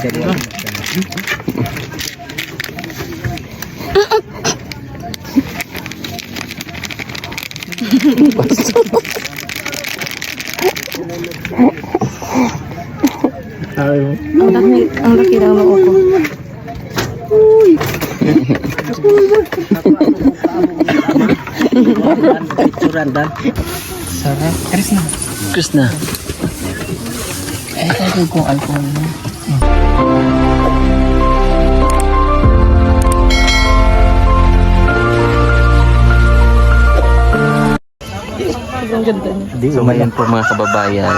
Ang laki ng noo ko. Sarap. Krishna. Tayo kong alcohol na. So ngayon po mga kababayan,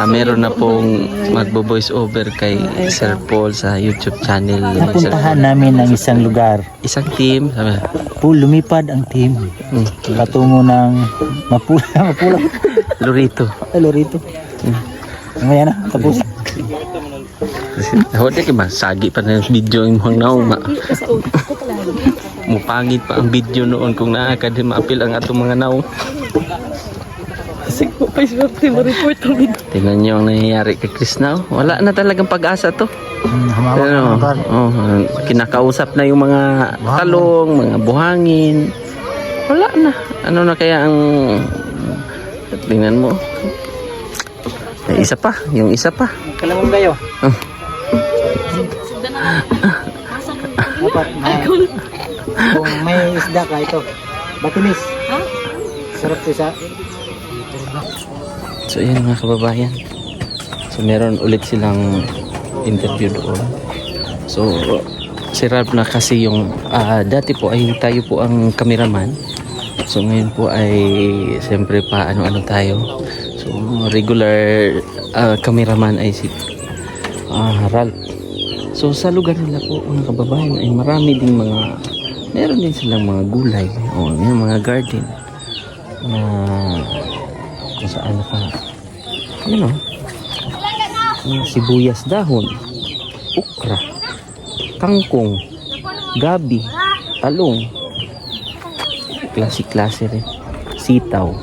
meron na pong magbo-voice over kay Sir Paul sa YouTube channel. Napuntahan namin ng isang lugar. Isang team, sabi. Lumipad ang team. Patungo ng Mapula. Lorito. Lorito. Mamaya na, tapos. Hawad ka ba? Sagi pa na yung video yung mga nauma. Mupangit pa ang video noon kung naakad maapil ang atong mga naong. Tingnan nyo ang nangyayari kay Chris now. Wala na talagang pag-asa to. Kinakausap na yung mga talong, mga buhangin. Wala na. Ano na kaya ang... Tingnan mo. Isa pa. Yung isa pa. Kalamang kayo. Kung may isda ka ito. Batunis. Sarap ito sa... So yun mga kababayan. So meron ulit silang interview doon. So si Ralph na kasi yung dati po ay tayo po ang cameraman. So ngayon po ay siyempre pa ano-ano tayo. So regular cameraman ay si Ralph. So sa lugar nila po mga kababayan ay marami ding meron din silang mga gulay o yung mga garden na kung saan pa sibuyas dahon, ukra, kangkong, gabi, talong, klase-klase rin, sitaw,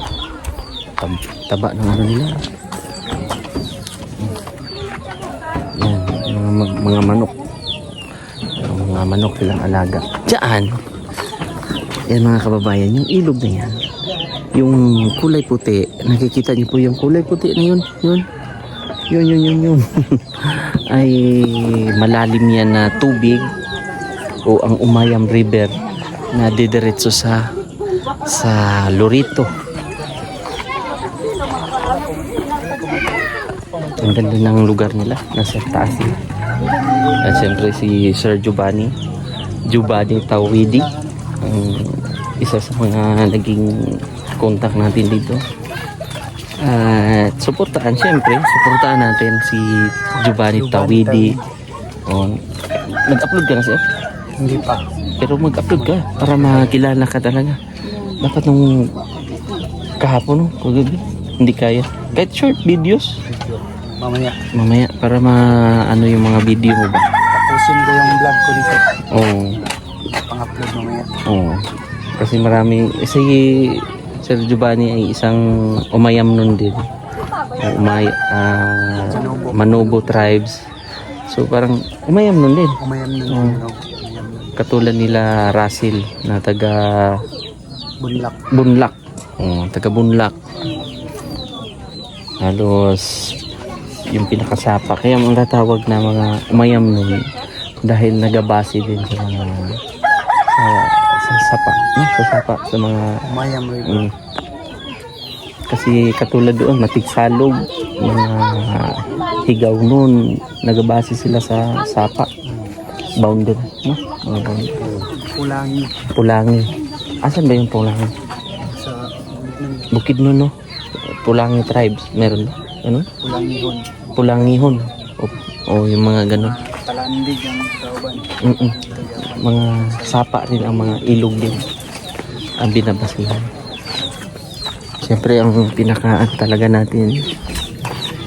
taba ng ano nila. Yan, mga manok. Mga manok silang alaga. Diyan, yan mga kababayan, yung ilog na yan. Yung kulay puti, nakikita niyo po yung kulay puti na yun. Yun. Ay malalim yan na tubig o ang Umayam River na didiretso sa Lorito. Ang ganda ng lugar nila, nasa taas nila. At siyempre si Sir Giovanni Tawidi, ang isa sa mga naging contact natin dito. At suportahan natin si Giovanni Tawidi. Nag-upload ka na siya? Hindi pa. Pero mag-upload ka para makilala ka talaga. Dapat nung kahapon hindi kaya. Kahit short videos. Mamaya para ano yung mga video mo ba? Tapusin ko yung vlog ko dito. Oo. Pang-upload mamaya. Oo. Kasi maraming Sir Giovanni ay isang Umayam nun din. Manobo tribes. So parang Umayam nun din. Katulad nila Russell na taga Bunlak. Taga Bunlak. Halos yung pinakasapa. Kaya ang tatawag na mga Umayam nun dahil nagabase din sa mga sa mga Umayam River. Kasi katulad doon matigsalog, mga higaw noon, nagabase sila sa sapa boundary, no? Pulangi. Asan ba yung Pulangi? Sa Bukidnon, no? Pulangi tribes, meron ano? Pulangihon. O yung mga ganun. Talandig ang kauban. Mga sapa rin ang mga ilog din ang binabasihan. Siyempre ang pinakaan talaga natin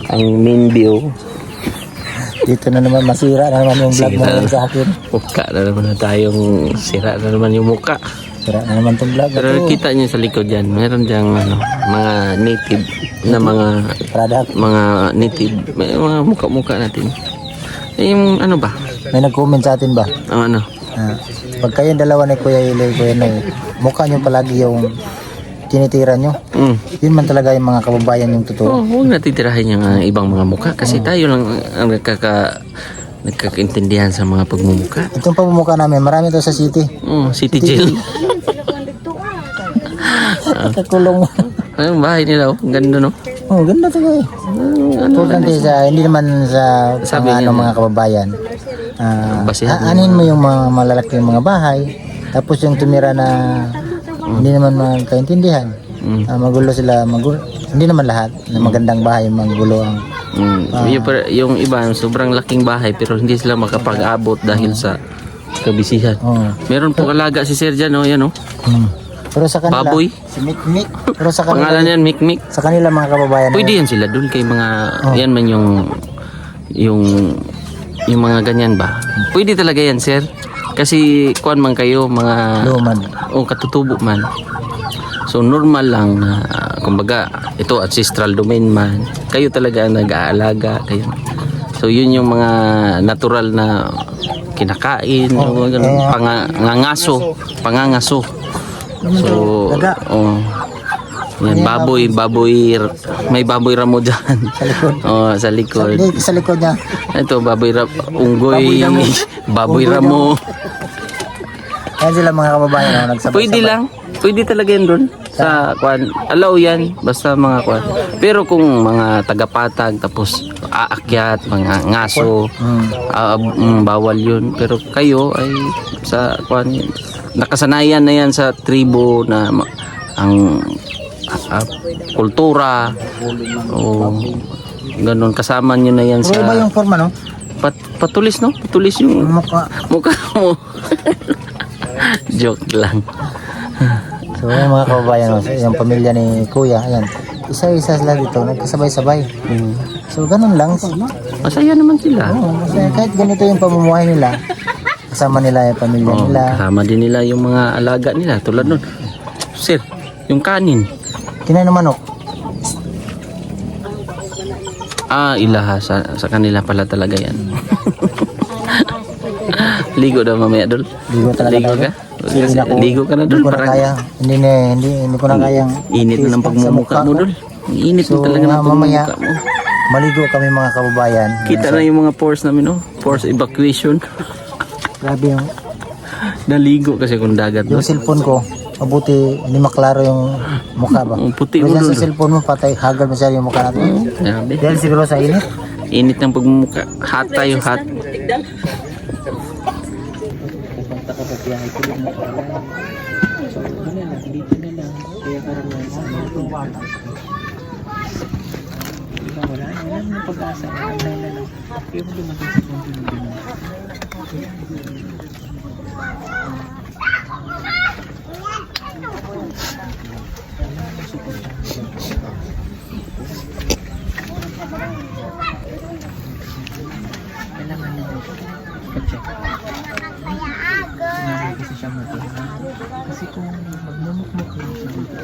ang main view. Dito na naman masira na naman yung vlog mo sa akin. Mukha na naman na tayong sira na naman yung mukha. Sira na naman itong vlog. Pero kita nyo sa likod yan, meron diyang mga native na mga product. Mga native, may mga mukha-mukha natin. Yung ano ba? May nag-comment sa atin ba? Ano? Pag kayong dalawa ni Kuya Ile, Kuya Noy, mukha nyo palagi yung tinitira nyo. Yun man talaga yung mga kababayan yung totoo. Huwag natin tirahin yung ibang mga mukha kasi tayo lang ang nagkakaintindihan sa mga pagmumukha. Itong pamumukha namin, marami to sa city. City jail. Kakulong. Ang bahay nila, ang ganda no? Ganda talaga. Importante sa, hindi naman sa Sabi mga, niya, mga kababayan. Basihan Anin mo yung mga malalaki yung mga bahay, tapos yung tumira na hindi naman magkaintindihan. Magulo sila, hindi naman lahat na magandang bahay magulo ang yung iba, sobrang laking bahay pero hindi sila makapag-abot dahil sa kabisihan. Meron po alaga si Sir dyan, yan o. Pero sa kanila, Baboy. si Mikmik. Pero sa kanila, Pangalan yan, Mikmik. sa kanila mga kababayan. Pwede yan sila doon kay mga, yan man yung mga ganyan ba. Pwede talaga yan, Sir. Kasi kuan man kayo, mga Luman. katutubo man. So normal lang na kumbaga ito ancestral domain man. Kayo talaga ang nag-aalaga kayo. So yun yung mga natural na kinakain, pangangaso. So yan, baboy, may baboy ramo dyan. Sa likod. Sa likod. Sa likod niya. Ito, unggoy, baboy ramo. Yan sila mga kababayan na nagsabay-sabay. Pwede lang. Pwede talaga yan doon. Sa kwan. Allow yan. Basta mga kwan. Pero kung mga tagapatag, tapos aakyat, mga ngaso, bawal yun. Pero kayo ay sa kwan, nakasanayan na yan sa tribo na ang kultura o ganun, kasama nyo na yan sa Pero iba yung forma, no? patulis, no? Patulis yung Mukha mo. Joke lang. So yung mga kababayan, no? Yung pamilya ni Kuya, ayan, isa-isa sila dito, nagkasabay-sabay. So ganun lang. Masaya naman sila. Masaya, kahit ganito yung pamumuhay nila, kasama nila yung pamilya nila. Kasama din nila yung mga alaga nila. Tulad nun, Sir, yung kanin. Kinay na manok. Ilaha sa kanila pala talaga yan. Ligo daw mamaya dol. Ligo talaga. Ligo ka? Hindi na ako- Ligo ka na Hindi dol. ko na kaya. Hindi ko na kayang. Init na ng pagmumukha mo dol. Init So, mo talaga ng mamaya, pagmumukha mo. maligo kami mga kababayan. Kita na yung mga pores namin, no? Pores evacuation. Grabe yung Naligo kasi kung dagat. yung cellphone ko. Mabuti hindi maklaro yung mukha ba. Puti Pero mo yan sa dol. cellphone mo patay hagal masyado yung mukha natin. Grabe. Dahil siguro sa init. Init ng pagmumukha. Hot tayo, hot. Kasi kung magmumukmuk lang siya dito,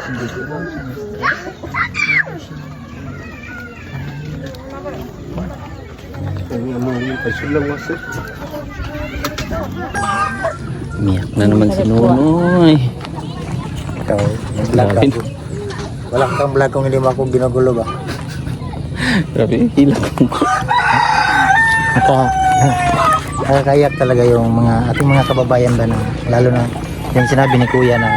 hindi ko lang siya na-stress. Miyak na naman si Nunoy. Ikaw, vlog ka. Wala kang vlog kung hindi mo ako ginugulo ba. Grabe, hilang. Nakakayak talaga yung mga ating mga kababayan ba na lalo na yung sinabi ni Kuya na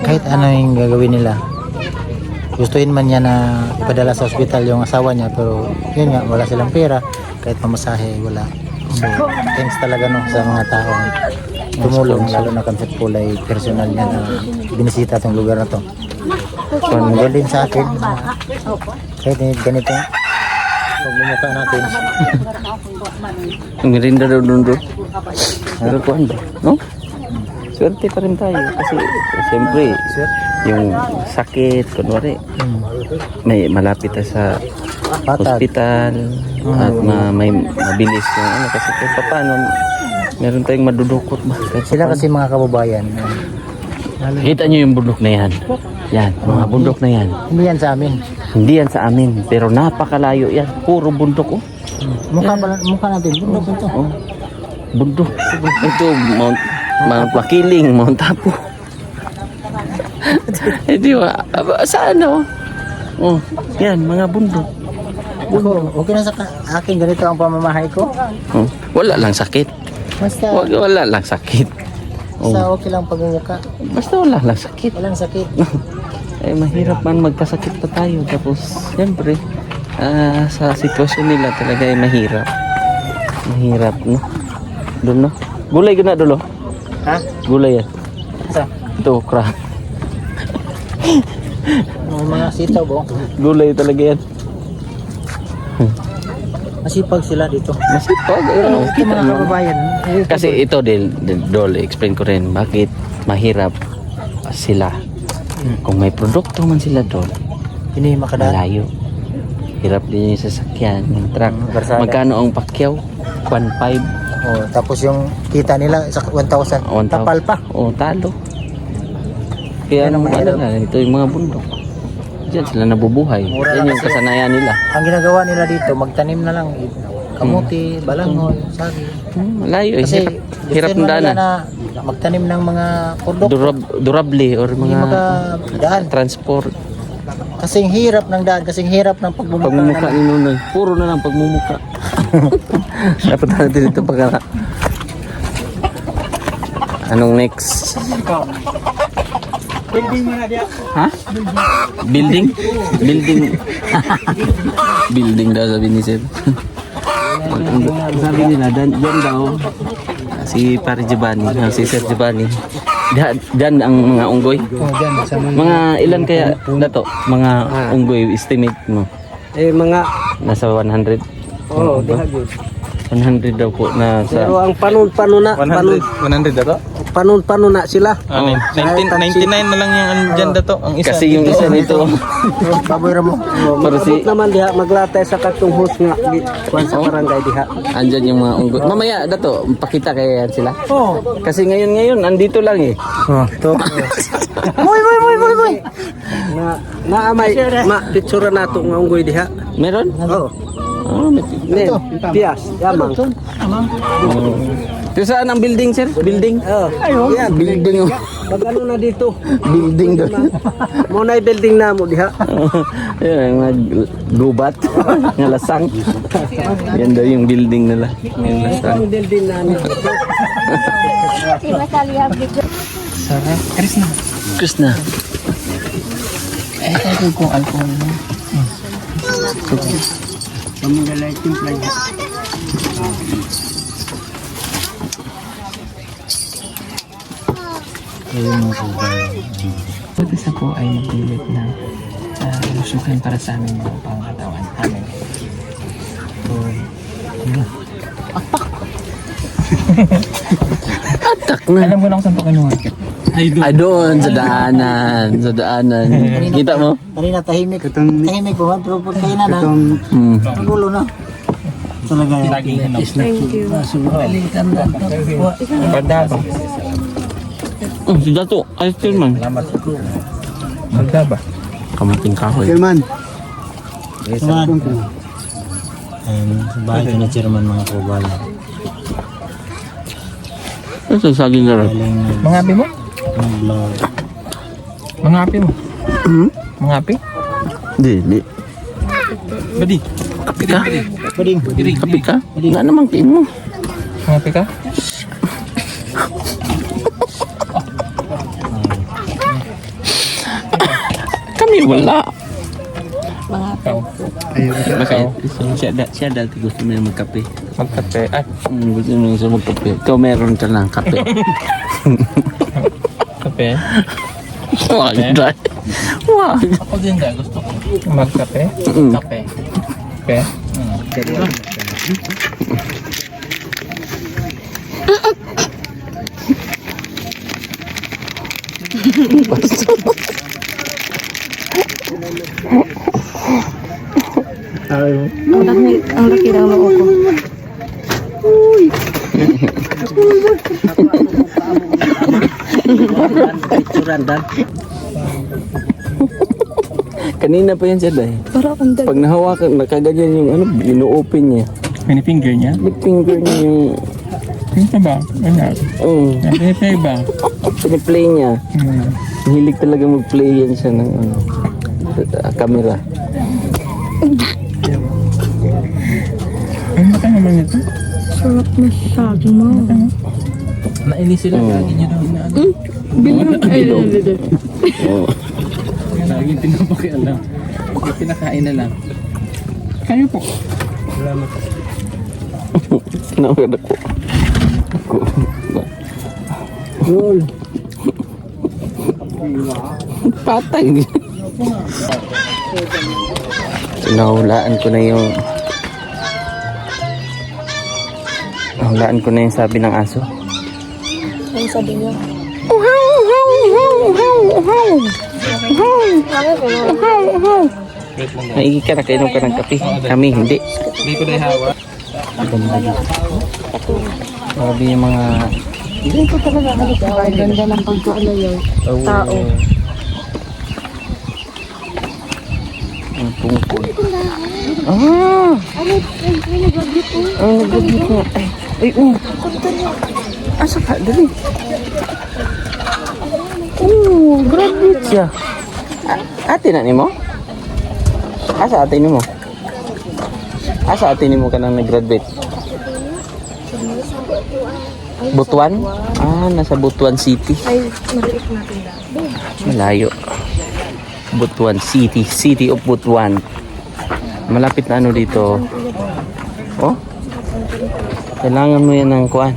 kahit ano yung gagawin nila gustuin man niya na ipadala sa ospital yung asawa niya pero yun nga wala silang pera kahit pamasahe wala so thanks talaga no sa mga taong tumulong lalo na Comfort Pool ay personal niya na binisita tong lugar na to kung din sa akin kahit ganito pagmumukha natin. Ang merinda daw doon doon. Pero kuhan ba? No? Swerte pa rin tayo. Kasi siyempre, yung sakit, kunwari, may malapit na sa hospital at may mabilis yung ano. Kasi kung paano, meron tayong madudukot ba? Sila kasi mga kababayan. Kita nyo yung bundok na yan. Yan, mga bundok na yan. Hindi yan sa amin. Hindi yan sa amin, pero napakalayo yan. Puro bundok oh. Mukha natin. Bundok ito. Oh. Bundok. Ito, Mount Makiling, Mount Apo. Hindi ba? Saan oh? Oh, yan, mga bundok. Okay na sa akin. Ganito ang pamamahay ko. Oh, wala lang sakit. Basta, Wala lang sakit. basta Oh, okay lang pagmumukha. basta wala lang sakit. Walang sakit. Eh, mahirap man magkasakit pa tayo. Tapos, siyempre, sa sitwasyon nila talaga ay mahirap. Mahirap, no? Doon, no? Gulay ka na, Dolo? Ha? Gulay yan. Sa? Ito, okra. Mga sitaw ba? Gulay talaga yan. Masipag sila dito. Masipag. Ito mga kababayan. Kasi ito, Dol, explain ko rin bakit mahirap sila. Kung may produkto man sila doon, Hindi makadaan. malayo. Hirap din yung sasakyan, yung truck. Karsada. Magkano ang pakyaw? 1.5. Oh, tapos yung kita nila sa 1,000. 1,000. Tapal pa. O, talo. Kaya Yan ang nung mahirap. ito yung mga bundok. Diyan sila nabubuhay. Mura Yan na yung kasi. kasanayan nila. Ang ginagawa nila dito, magtanim na lang. Kamuti, balangon, sagi. Malayo. Kasi Hirap gusto ng naman nila daanan. na magtanim ng mga produkto. Durable or Hindi mga makadaan. transport. Kasing hirap ng daan, kasing hirap ng pagmumukha. Pagmumukha ni Nunoy. Puro na lang pagmumukha. Dapat natin ito pagkaka. Anong next? Building mo na diya. Ha? Building? Building. Building daw sabi ni Sir. Sabi nila, dyan daw si Pare Giovanni, si Sir Giovanni. Dyan ang mga unggoy. Oh, dyan. Sa Mga ilan kaya dato? Mga unggoy estimate mo? mga Nasa 100? oh, diha gyud. 100 daw po na sa Pero ang panon na 100 dato? panon na sila. Oh. 99 na lang yung andyan dato. Ang isa. Kasi yung isa nito baboy ramo. para si Naman diha maglatay sa katong host nga kuan sa barangay diha. andyan yung mga unggoy. Mamaya dato, pakita kaya yan sila. Oh. Kasi ngayon andito lang eh. Oh, ito. Moy. Naamay picture nato nga unggoy diha. Meron? Oh. Oh, may Nen, pias, yamang. Ito saan ang building, sir? Building? Oh. Yan, Building. magano na dito. Building doon. Mo na building na mo diha. Yan, mga gubat. Nga lasang. Yan daw yung building nila. Yung lasang. Ang building na ni. Sarap. Krishna. Krishna. Eh, sabi kong alcohol mo. Pamagalay timpla. Ayun mga kababayan. Ito isa po ay nagpilit na lusukan para sa amin mga pangkatawan namin. So, Atak na. alam ko na kung saan po kinuha. Ay, doon, sa daanan. Sa daanan. Kita mo? Kanina tahimik. Tahimik po, pero pag kayo na na, Hmm. ang gulo na. Talaga yan. Pagda ba? Oh, si Dato. Ay, Tilman. Pagda ba? Kamating kahoy. Chairman. Ayun, sa bahay ko na chairman mga kababayan. Ano sa saging na rin? Galing Mga api mo? nag-vlog. Mga api mo? Mga api? Di. Badi. Kapi ka? Pwedeng. Kapi ka? Nga naman kain mo. Mga api ka? Kami wala. Ayun. Bakit? Siya dati gusto mo yung magkape. Magkape. Ay, Gusto mo yung magkape. Ikaw meron ka ng kape. kape. Wag dahil. Wag. Ako din dahil gusto ko. Magkape? Mm. Kape. Kape? Ang laki ng noo ko. Picturean dan. Kanina pa yan siya dahil. Para akong dag. Pag nahawakan, nakaganyan yung ano, ino-open niya. Pinifinger niya? Finger niya yung... Yung pa ba? Wala. Piniplay ba? Piniplay niya. Hilig talaga mag-play yan siya ng camera. Ang mata naman ito. Sarap masyado mo. Nainis sila. Lagi niya daw inaano. Bilog. Lagi pinapakialam. Pinakain na lang. Kayo po. Kinawag ako. Patay. Nahulaan ko na yung sabi ng aso. Ano sabi niya? Naigi ka na, kainom ka ng kape. Kami hindi. Hindi ko na hawa. Grabe yung mga Dito talaga ang ganda ng pagkaalayaw. Tao. ang tungkol. Nag-graduate nga. Ay, asa ka? Dali. Graduate siya. Ate na ni mo? Asa ate ni mo? Asa ate ni mo ka nang nag-graduate? Butuan? Nasa Butuan City. Ay, maliit natin lang. Malayo. Butuan City. City of Butuan. Malapit na ano dito. Oh? Kailangan mo yan ng kuan.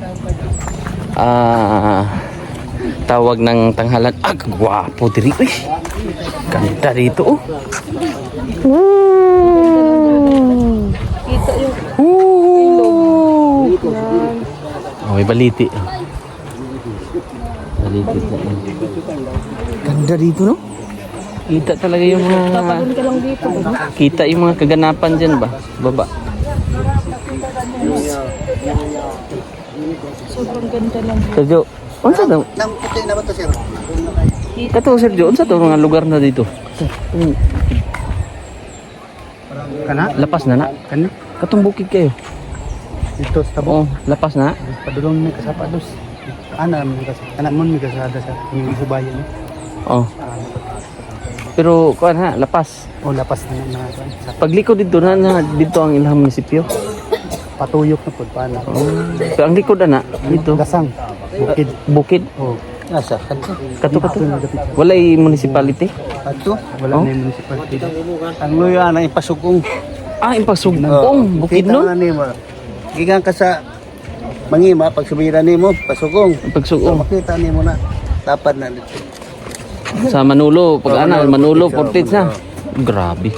Tawag ng tanghalan. Gwapo diri. Uy. Ganda dito. Kita yung May baliti. Baliti. Ganda dito, no? Kita talaga yung mga... tapagun ka lang dito. Kita yung mga kaganapan dyan ba? Baba. Sobrang ganda lang. Sergio, unsa daw? Nang puti na ba to, sir? Kato, Sergio, unsa daw mga lugar na dito? Kana? Lapas na na. Kana? Katong bukid kayo. Dito sa Oo, lapas na. Padulong may kasapados. Ana mo may kasada sa yung subayan. Oh. Pero kuan ha, lapas. O lapas na sa Paglikod dito na dito ang ilang munisipyo. patuyok na pud paano. Pero ang likod na dito. Gasang. Bukid. Bukid. Oh. Asa? Kato. Walay municipality. Ato, wala na yung municipality. Ang luya na ipasugong. Ipagsugong. Bukid Kita nun. na nimo. Gikan ka sa mangima pag subira nimo pasugong. Ipagsugong. Makita nimo na tapad na dito. Sa Manolo, pag Manolo, Portage na. Grabe.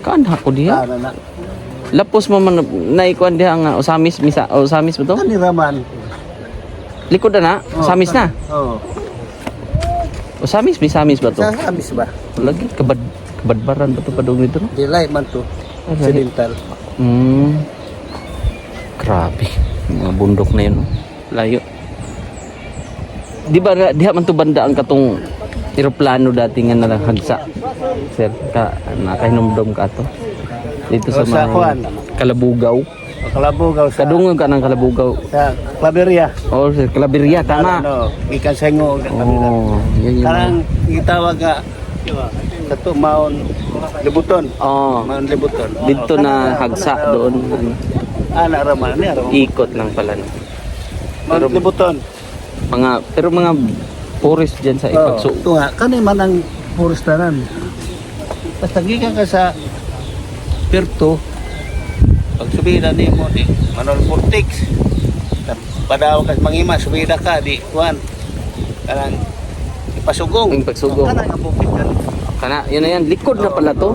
Kaanha ko diha. Ana na. Lapos mo man naikuan diha ang Osamis Osamis ba to? Kani raman. Likod na, Osamis na. Oh. Osamis, Misamis ba to? Sa abis ba? Lagi kabadbaran ba to padung dito no? Dilay man to. Occidental. Grabe. Yung mga bundok na yun. No? Layo. Di ba diha man to banda ang katong eroplano dati nga nalahagsa? Sir, nakahinomdom ka to. Dito sa Sa kuan. mga Kalabugaw. Kalabugaw sa Kadungog ka ng Kalabugaw. sa Claveria. Oh, sa Claveria, tama. Ano, ikan sengo. Oh, yan yun. Karang gitawag nga sa to Mount Libuton. Oh, Mount Libuton. dito na hagsa doon. Ano, Ana raman ni araw. ikot lang pala. No? Mount Libuton. Pero mga forest dyan sa Ipagso. Ito nga, kani man ang forestaran. Basta gikan ka sa Perto, pag subida ni mo di Manol Portix, padaw ka mangima, subida ka di kuan. Kanang ipasugong. Yung pagsugong. Kanang bukid ka. Kana, yun na yan. Likod na pala to.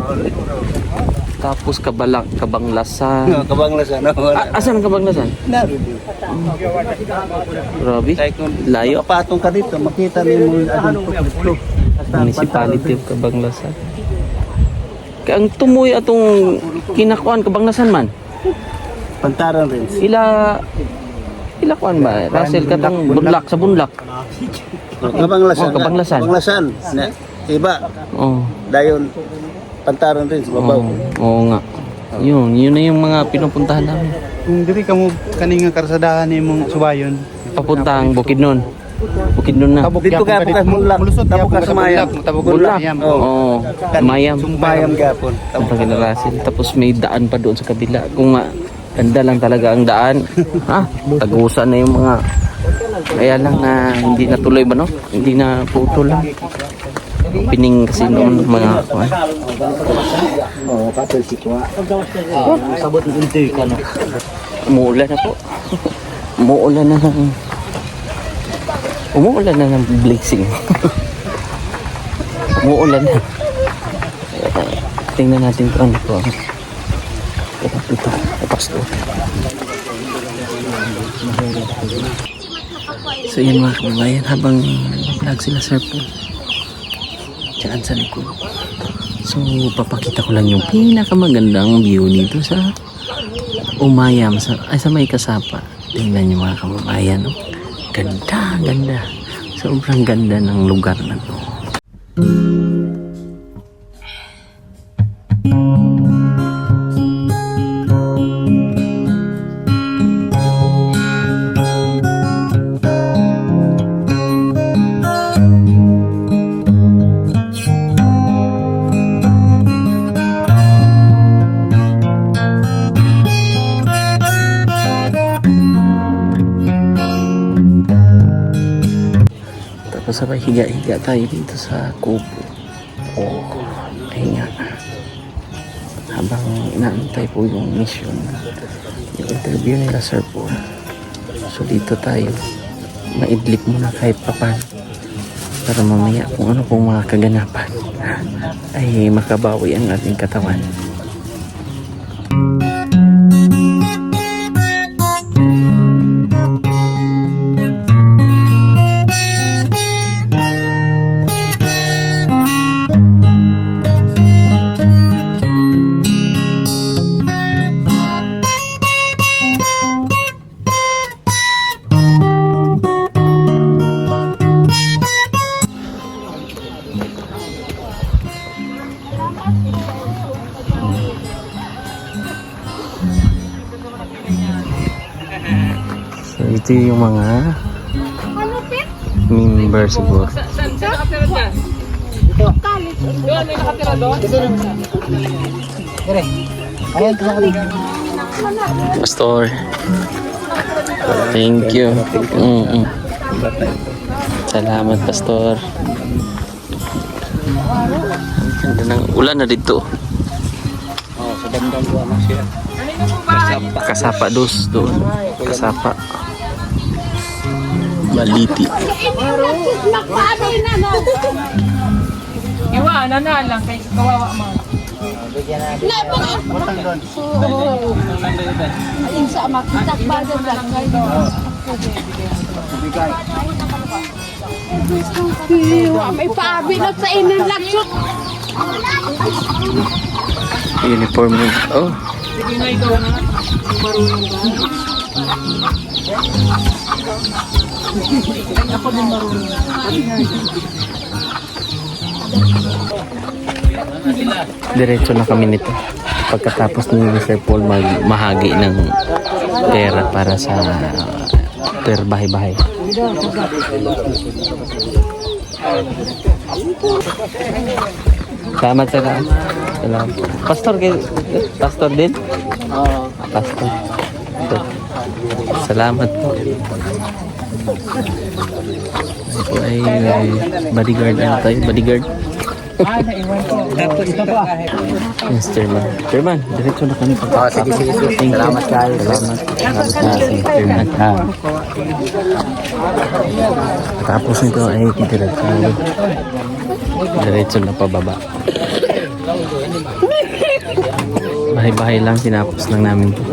Tapos Kabanglasan. No, kabanglasan. No, Asan ang Kabanglasan? Narito. Grabe. Kaya kung Layo. patong ka dito, makita ni mo adun dito. Municipality of Kabanglasan. Kaya ang tumoy atong kinakuan Kabanglasan man. Pantaran rin. Ila kuan ba? Russell katang bunlak sa bunlak. Kabanglasan. Oh, Kabanglasan. Kabanglasan. Na, iba, Oh. dayon pantaran rin sa babaw. Oo nga. Yun na yung mga pinupuntahan namin. Kung diri ka mo kaning karsadahan imong subayon. Papuntang Bukidnon. Bukidnon na. Dito ka bukas Munlak. Tabok ka sa Mayam. Bulak. Oo. Mayam. Mayam gapon. Ang Pagkinarasin. Tapos may daan pa doon sa kabila. Kung ganda lang talaga ang daan. Tagusan na yung mga... Kaya lang na hindi natuloy ba no? Hindi na putol lang. Pining kasi noon mga... Sabot ng intoy ka no. Umuulan na po. Umuulan na ng blazing. Umuulan na. Tingnan natin kung ano po. Ito. Pasto. So yun mga kababayan, habang vlog sila Sir Paul dyan sa likod. So papakita ko lang yung pinakamagandang view dito sa Umayam, sa may Kasapa. Tingnan nyo mga kababayan, no? Ganda. Sobrang ganda ng lugar na to. Tapos sabay higa-higa tayo dito sa kubo. Ay nga. Habang inaantay po yung mission, yung interview nila Sir Paul. So dito tayo, maidlip muna kahit papan. Para mamaya kung ano pong mga kaganapan ay makabawi ang ating katawan. So ito yung mga member siguro. Pastor. Thank you. Salamat Pastor. Ang ganda ng ulan na dito. Sa damdam ko ano siya. Kasapa doon. Kasapa. Baliti. Iwanan na lang kay kawawa mo. Ayun sa makita ba lang kayo. May paabilot sa inang laksot. Uniform mo. Oh. Sige nga ikaw na. Marunong ka. Ako din marunong. Diretso na kami nito. Pagkatapos ni Sir Paul mahagi ng pera para sa per bahay-bahay. Salamat sir. Salamat. Pastor din? Oo. Pastor. Salamat po. Ito ay bodyguard. Ano tayo? Bodyguard? Yes, Chairman. Chairman, diretso na kami. Sige. Salamat kayo. Chairman. Tapos nito ay diretso na pababa. Bahay-bahay lang, tinapos lang namin to.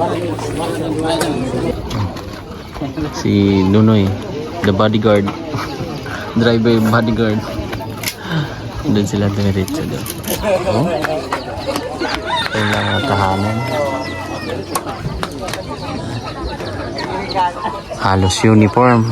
Si Nunoy, the bodyguard. Driver bodyguard. Doon sila diretso doon. Oh? Yung mga tahanan. Halos uniform.